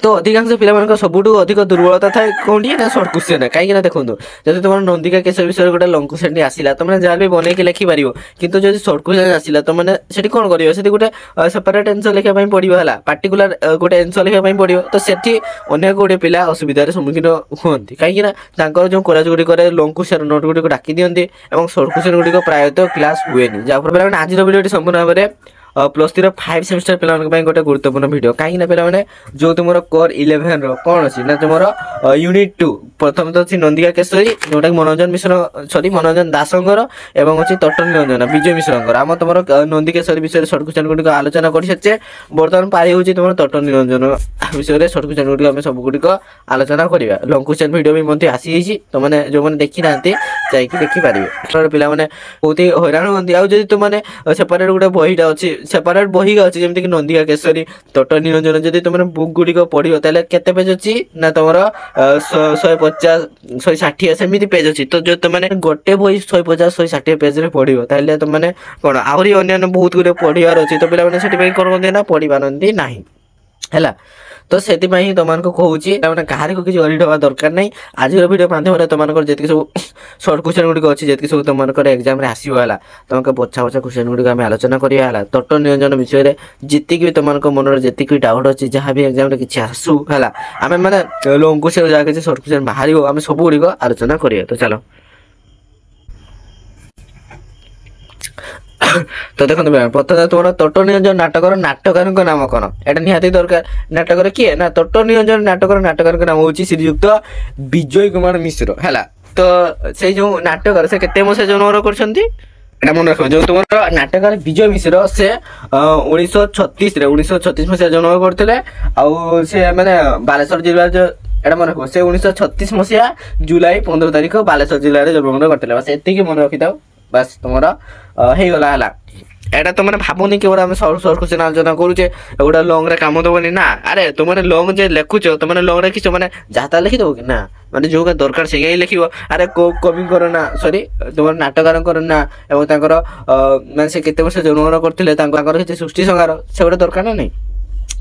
तो अधिकांश पिला सबुठ अधिक दुर्बलता थाए कौन ना सर्ट क्वेश्चन कहीं देखो जब तुम नंदिका केस विषय गोटे लंग क्वेश्चन आसला तुमने जहाँ भी बनईक लिखिपार कितु जब सर्ट क्वेश्चन आसला तो मैंने से कौन कर गोटे सेपरेट आंसर लिखा पड़ो है पार्टिकुलर गोटे आंसर लिखा पड़ो तो से अनेक गुटे पिला असुविधार सम्मुखीन हुए कहीं जो कॉलेज गुड़िक लंग क्वेश्चन नोट गुड़िक डाकी दिखती और सर्ट क्वेश्चन गुड़िक प्रायतः क्लास हुए जहाँफल पे आज भिडियो संपूर्ण भाव में +3 5 सेमेस्टर पे गोटे गुरुत्वपूर्ण वीडियो कहीं पे जो तुम कोर 11 कौन अच्छी ना तुम यूनिट 2 प्रथम तो अच्छी नंदिका केशरी जोटा मनोरंजन मिश्र सॉरी मनोरंजन दासंकर एवं अच्छी तटन निरंजन विजय मिश्र आम तुम नंदिकेश्वरी विषय सर्ट क्वेश्चन गुड़िक आलोचना कर सारे बर्तमान पारी हूँ तुम तटन निरंजन विषय सर्ट क्वेश्चन गुड़िक आम सब गुड़िक आलोचना करवा लंग क्वेश्चन वीडियो भी मत आसी तो मैंने जो मैंने देखी ना जाकि देखिपारे पिला बहुत ही हैरान होती आज तुमने सेपरेट गोटे बहीटा अच्छी सेपरेट बही अच्छी जमीक कि नंदिका केशरी तट निरंजन जब तुम बुक गुड़िक पढ़ो तेल केते पेज अच्छी ना तुम 150 160 सेमती पेज अच्छी तो जो तुमने गोटे बही 150 160 पेज पढ़ो तेल तुमने कौन आहरी अन्य बहुत गुड़े पढ़ार अच्छी तो पे कौन करते ना पढ़ी पारती ना है तो से तुमको कहूँ कहार को किसी अरिट हवा दरकार नहीं आज वीडियो माध्यम तुम जी सब सर्ट क्वेश्चन गुड़िक अच्छी जी सब तुम एग्जाम आसोला तुमको बछा बछा क्वेश्चन गुड़िक आम आलोचना कराला तट निरंजन विषय जीत भी तुम मन जी डाउट अच्छी जहाँ भी एग्जाम किसी आसू है आम मैंने लंग क्वेश्चन जहाँ किसी सर्ट क्वेश्चन बाहर आम सब गुड़िक आलोचना करिए तो चलो तो देखो प्रथम तुम तट निरंजन नाटकर नाटकार नाम कौन एटा निहाती दरकार नाटकर किए ना तट निरंजन नाटकर नाम हूँ श्रीयुक्त विजय कुमार मिश्र है तो से जो नाटकर से केते मसीहा जन्म कर मन रख जो तुम नाटकार विजय मिश्र से 1936 मसीहा जन्म करते से मैंने बालेश्वर जिला जो एटा मन रख से 1936 मसीहा जुलाई 15 तारिख बालेश्वर जिले में जन्मग्रहण करते बस एति मन रखी था बस तुम होगला है एटा तुम भावनी कि आम सर्ट क्वेश्चन आलोचना करुचे गोटा लंग रे काम दबनी ना अरे तुमने लंग जे लिखुच तुमने लंग रे किस मैंने जहाँ लिखिदेव कि ना मैंने जो दरकार से ही लिख अरे को कवि ना सॉरी तुम नाटकार ना और से केते वर्ष जन्मग्रहण करते किसी सृष्टि संहार से गोटे दरकार ना नहीं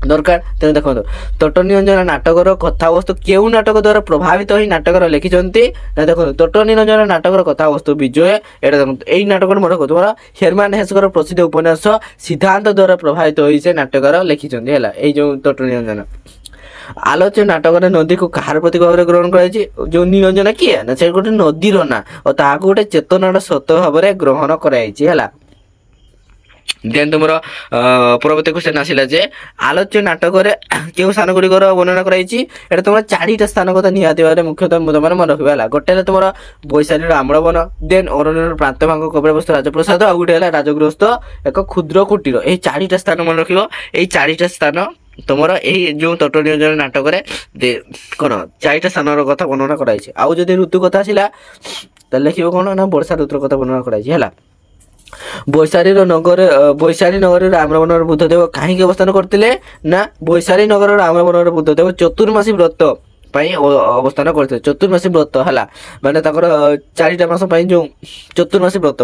दरकार तेणु देखो तट निरंजन नाटकर कथावस्तु क्यों नाटक द्वारा प्रभावित हो नाटकर लिखिंट ना देखो तट निरंजन नाटकर कथावस्तु विजय एटा देखो यही नाटक मन रख तुम हेरमान हेसकर प्रसिद्ध उपन्यास सिद्धांत द्वारा प्रभावित हो नाटकर लिखिंट है यही जो तट निरंजन आलोच्य नाटक नदी को कहार प्रतीक भाव में ग्रहण कर जो निरंजन किए ना से गोटे नदीर ना और ताकू गोटे चेतनार सत भाव में ग्रहण कराई देन तुम परवर्ती क्वेश्चन आसला जे आलोच्य नाटक क्यों स्थान गुड़िक वर्णना कराई तुम 4टा स्थान कथा निहाती भाव मुख्यतः तुम मन रखा गोटे तुम बैशाली आम्रवन देन अरण्य प्रांत भाग कपिलवस्तु राजप्रसाद आ गोटे राजगृहस्थ एक क्षुद्र कुटीर यही 4टा स्थान मन रख 4टा स्थान तुम यही जो तट निरंजन नाटक कौन 4टा स्थान कथा वर्णना कराई आउ जदि ऋतु कथा आसला लिख कौन ना वर्षा ऋतुर कथा वर्णना कराई है बैशाली नगर आम्रवन बुद्धदेव कहीं अवस्थान करते ना बैशाली नगर आम्रवन बुद्धदेव चतुर्मासी व्रत अवस्थान करते चतुर्मासी व्रत है माने 4टा मास जो चतुर्मासी व्रत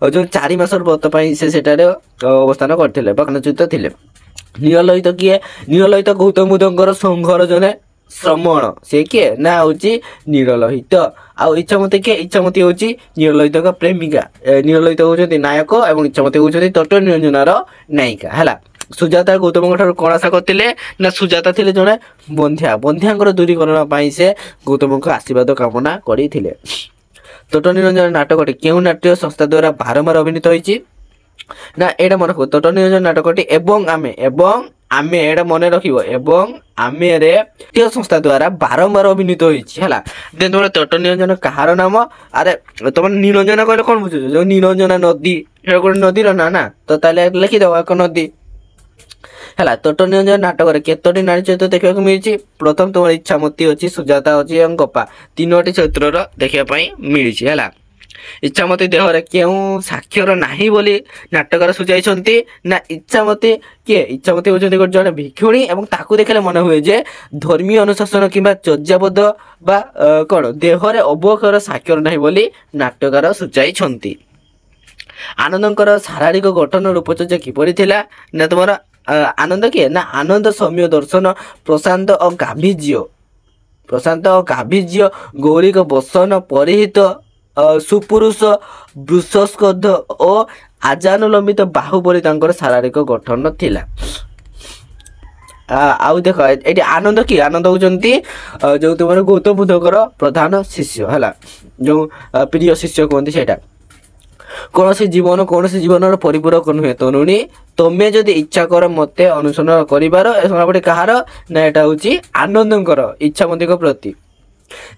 जो 4 मास व्रत से अवस्थान करते बाणच्युत थे नीललोहित किए नीललोहित गौतम बुद्धंकर संघर जने श्रमण से किए ना हूँ नीललोहित आउ इच्छामती किए इच्छामती हूँ नीललोहित का प्रेमिका नीललोहित होती नायक और इच्छामती होती तट निरंजनार नायिका है सुजाता गौतम कौन आशा करते ना सुजाता थे जड़े बंध्या बंध्या दूरीकरण से गौतम को आशीर्वाद कामना करते तट निरंजन नाटक क्यों नाट्य संस्था द्वारा बारंबार अभिनीत होती ना एटा मन रख तट निरंजन नाटकटी एवं आमे एटा मन रखिबो आमे रे संस्था द्वारा बारंबार अभिनीत होइछि हला देन तुम तट निरंजन कहार नाम अरे तुम निरंजन कहले कोन बुझु जो निरंजना नदी एटा कोन नदी रो ना तो ताले लिखि दवा एक नदी हला तट निरंजन नाटक केतोटी नारी चरित्र देखा मिली प्रथम तुम इच्छामती अच्छी सुजाता अच्छी और गपा 3टी चरित्र देखा मिली है इच्छामती देहरे क्यों साक्षर नाही बोली नाटकर सुझाई ना इच्छामती किए इच्छामती होती जड़े भिक्षुणी और ताकू देखले मन हुए जे धर्मीय अनुशासन किंबा चर्याबद्ध बा कौन देहरे अवक्षर साक्षर नाही बोली नाटकर सुझाई आनंदकर शारीरिक गठन रूपचर्या किपरि थिला ना तुम ଆନନ୍ଦ କିଏ ନା ଆନନ୍ଦ ସୌମ୍ୟ ଦର୍ଶନ ପ୍ରଶାନ୍ତ ଓ ଗାମ୍ଭୀର୍ଯ୍ୟ ଗୌରିକ ବସନ ପରିହିତ ସୁପୁରୁଷ ବୃଷସ୍କନ୍ଧ ଓ ଆଜାନୁଲମ୍ବିତ ବାହୁ ପରି ତାଙ୍କର ଶାରୀରିକ ଗଠନ ଥିଲା। ଆଉ ଦେଖ ଏଠି ଆନନ୍ଦ କି ଆନନ୍ଦ ହଉଛନ୍ତି ଯୋଉ ତୁମର ଗୌତମ ବୁଦ୍ଧଙ୍କର ପ୍ରଧାନ ଶିଷ୍ୟ ହେଲା, ଯୋଉ ପ୍ରିୟ ଶିଷ୍ୟ କୁହନ୍ତି ସେଇଟା। କୌଣସି ଜୀବନର ପରିପୂରକ ନୁହେଁ ତରୁଣୀ, ତମେ ଯଦି ଇଚ୍ଛା କର ମତେ ଅନୁସରଣ କରିବାର। ଗୋଟେ କାହାର ନା ଏଟା ହଉଛି ଆନନ୍ଦଙ୍କର ଇଚ୍ଛାମତୀଙ୍କ ପ୍ରତି।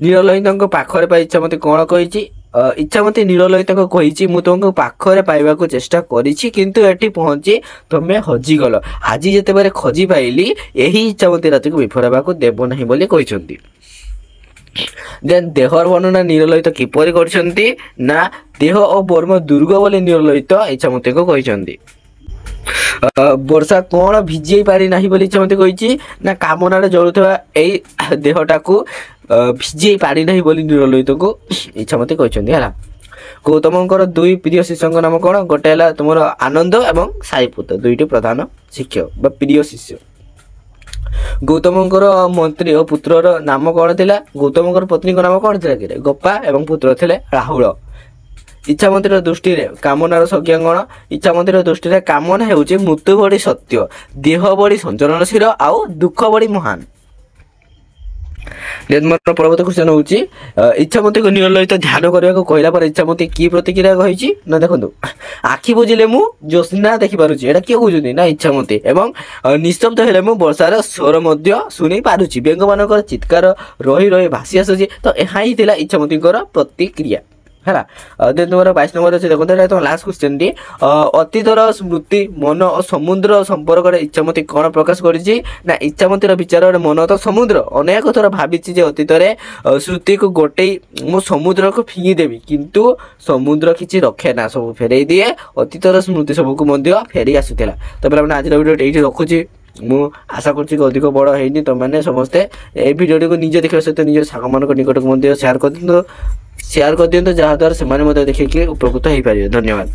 ନୀଳଲୋହିତଙ୍କ ପାଖରେ ପାଇ ଇଚ୍ଛାମତୀ କଣ କହିଛି? ଇଚ୍ଛାମତୀ ନୀଳଲୋହିତଙ୍କୁ କହିଛି ମୁଁ ତୁମକୁ ପାଖରେ ପାଇବାକୁ ଚେଷ୍ଟା କରିଛି କିନ୍ତୁ ଏଠି ପହଞ୍ଚି ତମେ ହଜିଗଲ। ଆଜି ଯେତେବେଳେ ଖୋଜି ପାଇଲି ଏହି ଇଚ୍ଛାମତୀ ରାତିକୁ ବିଫଳ ହେବାକୁ ଦେବ ନାହିଁ ବୋଲି କହିଛନ୍ତି। ଦେନ୍ ଦେହର ବର୍ଣ୍ଣନା ନୀଳଲୋହିତ କିପରି କରିଛନ୍ତି ନା ଦେହ ଓ ବର୍ମ ଦୁର୍ଗ ବୋଲି ନୀଳଲୋହିତ ଇଚ୍ଛାମତୀଙ୍କୁ କହିଛନ୍ତି। ବର୍ଷା କଣ ଭିଜେଇ ପାରି ନାହିଁ ବୋଲି ଇଚ୍ଛାମତୀ କହିଛି ନା କାମନାରେ ଜଳୁଥିବା ଏଇ ଦେହଟାକୁ ଭିଜେଇ ପାରି ନାହିଁ ବୋଲି ନୀଳଲୋହିତଙ୍କୁ ଇଚ୍ଛାମତୀ କହିଛନ୍ତି ହେଲା। ଗୌତମଙ୍କର ଦୁଇ ପ୍ରିୟ ଶିଷ୍ୟଙ୍କ ନାମ କଣ? ଗୋଟେ ହେଲା ତୁମର ଆନନ୍ଦ ଏବଂ ସାରିପୁତ, ଦୁଇଟି ପ୍ରଧାନ ଶିକ୍ଷକ ବା ପ୍ରିୟ ଶିଷ୍ୟ। ଗୌତମଙ୍କର ମନ୍ତ୍ରୀ ଓ ପୁତ୍ରର ନାମ କଣ ଥିଲା? ଗୌତମଙ୍କର ପତ୍ନୀଙ୍କ ନାମ କଣ ଥିଲା କି? ଗୋପା ଏବଂ ପୁତ୍ର ଥିଲେ ରାହୁଳ। ଇଚ୍ଛାମତୀର ଦୃଷ୍ଟିରେ କାମନାର ସଂଜ୍ଞା କଣ? ଇଚ୍ଛାମତୀର ଦୃଷ୍ଟିରେ କାମନା ହେଉଛି ମୃତ୍ୟୁ ଭଳି ସତ୍ୟ, ଦେହ ଭଳି ସଞ୍ଚରଣଶୀଳ ଆଉ ଦୁଃଖ ଭଳି ମହାନ। ପରବର୍ତ୍ତୀ କ୍ୱେଶ୍ଚନ ହଉଛି ଇଚ୍ଛାମତୀକୁ ନୀଳଲୋହିତ ଧ୍ୟାନ କରିବାକୁ କହିଲା ପରେ ଇଚ୍ଛାମତୀ କି ପ୍ରତିକ୍ରିୟା କହିଛି ନା ଦେଖନ୍ତୁ, ଆଖି ବୁଜିଲେ ମୁଁ ଜ୍ୟୋତ୍ସ୍ନା ଦେଖିପାରୁଛି, ଏଇଟା କିଏ କହୁଛନ୍ତି ନା ଇଚ୍ଛାମତୀ। ଏବଂ ନିସ୍ତବ୍ଧ ହେଲେ ମୁଁ ବର୍ଷାର ସ୍ୱର ମଧ୍ୟ ଶୁଣି ପାରୁଛି, ବେଙ୍ଗମାନଙ୍କର ଚିତ୍କାର ରହି ରହି ଭାସି ଆସୁଛି। ତ ଏହା ହିଁ ଥିଲା ଇଚ୍ଛାମତୀଙ୍କର ପ୍ରତିକ୍ରିୟା ହେଲା। ଦେନ୍ ତୁମର 22 ନମ୍ବର ଅଛି ଦେଖନ୍ତୁ, ଏଇଟା ତୁମ ଲାଷ୍ଟ କ୍ୱେଶ୍ଚନଟି। ଅତୀତର ସ୍ମୃତି ମନ ଓ ସମୁଦ୍ର ସମ୍ପର୍କରେ ଇଚ୍ଛାମତୀ କ'ଣ ପ୍ରକାଶ କରିଛି ନା ଇଚ୍ଛାମତୀର ବିଚାରରେ ମନ ତ ସମୁଦ୍ର ଅନେକ ଥର ଭାବିଛି ଯେ ଅତୀତରେ ସ୍ମୃତିକୁ ଗୋଟେଇ ମୁଁ ସମୁଦ୍ରକୁ ଫିଙ୍ଗି ଦେବି କିନ୍ତୁ ସମୁଦ୍ର କିଛି ରଖେ ନା, ସବୁ ଫେରେଇ ଦିଏ। ଅତୀତର ସ୍ମୃତି ସବୁକୁ ମଧ୍ୟ ଫେରି ଆସୁଥିଲା। ତ ପିଲାମାନେ ଆଜିର ଭିଡ଼ିଓଟି ଏଇଠି ରଖୁଛି। ମୁଁ ଆଶା କରୁଛି କି ଅଧିକ ବଡ଼ ହେଇନି, ତୁମମାନେ ସମସ୍ତେ এই ଭିଡ଼ିଓଟିକୁ ନିଜେ ଦେଖିବା ସହିତ ନିଜ ସାଙ୍ଗମାନଙ୍କ ନିକଟକୁ ମଧ୍ୟ ସେୟାର କରିଦିଅନ୍ତୁ ଯାହାଦ୍ୱାରା ସେମାନେ ମଧ୍ୟ ଦେଖିକି ଉପକୃତ ହେଇପାରିବେ। ଧନ୍ୟବାଦ।